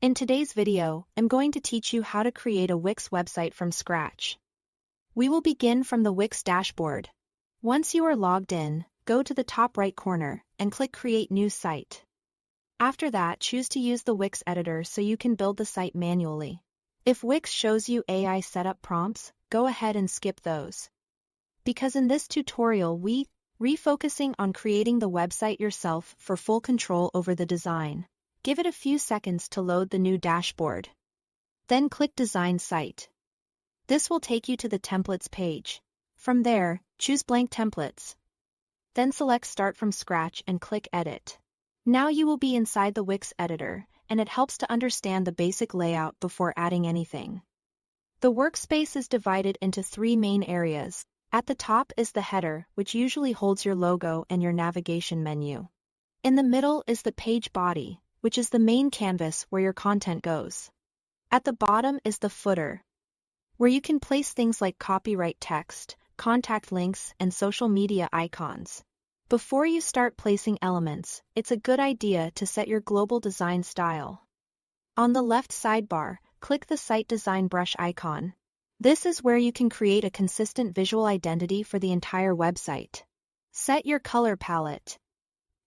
In today's video, I'm going to teach you how to create a Wix website from scratch. We will begin from the Wix dashboard. Once you are logged in, go to the top right corner and click Create New Site. After that, choose to use the Wix editor so you can build the site manually. If Wix shows you AI setup prompts, go ahead and skip those. Because in this tutorial we refocusing on creating the website yourself for full control over the design. Give it a few seconds to load the new dashboard. Then click Design Site. This will take you to the Templates page. From there, choose Blank Templates. Then select Start from Scratch and click Edit. Now you will be inside the Wix editor, and it helps to understand the basic layout before adding anything. The workspace is divided into three main areas. At the top is the header, which usually holds your logo and your navigation menu. In the middle is the page body, which is the main canvas where your content goes. At the bottom is the footer, where you can place things like copyright text, contact links, and social media icons. Before you start placing elements, it's a good idea to set your global design style. On the left sidebar, click the Site Design Brush icon. This is where you can create a consistent visual identity for the entire website. Set your color palette.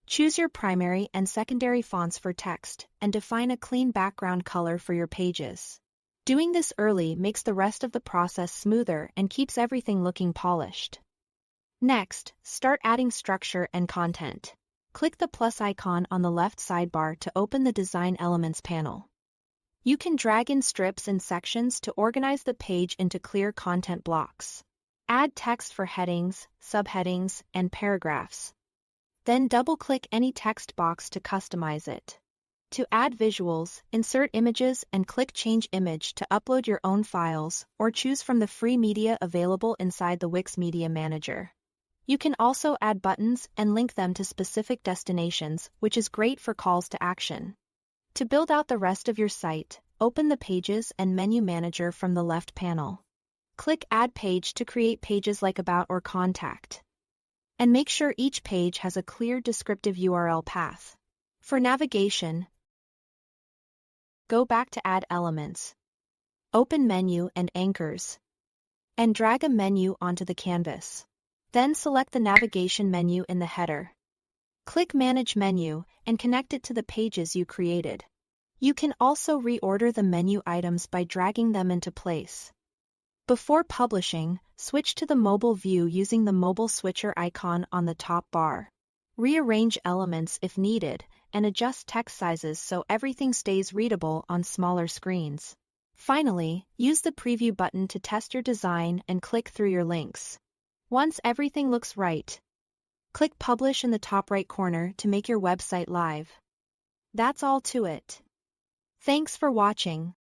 Choose your primary and secondary fonts for text, and define a clean background color for your pages. Doing this early makes the rest of the process smoother and keeps everything looking polished. Next, start adding structure and content. Click the plus icon on the left sidebar to open the Design Elements panel. You can drag in strips and sections to organize the page into clear content blocks. Add text for headings, subheadings, and paragraphs. Then double-click any text box to customize it. To add visuals, insert images and click Change Image to upload your own files, or choose from the free media available inside the Wix Media Manager. You can also add buttons and link them to specific destinations, which is great for calls to action. To build out the rest of your site, open the Pages and Menu Manager from the left panel. Click Add Page to create pages like About or Contact. And make sure each page has a clear descriptive URL path. For navigation, go back to Add Elements. Open Menu and Anchors. And drag a menu onto the canvas. Then select the navigation menu in the header. Click Manage Menu and connect it to the pages you created. You can also reorder the menu items by dragging them into place. Before publishing, switch to the mobile view using the mobile switcher icon on the top bar. Rearrange elements if needed, and adjust text sizes so everything stays readable on smaller screens. Finally, use the preview button to test your design and click through your links. Once everything looks right, click Publish in the top right corner to make your website live. That's all to it. Thanks for watching.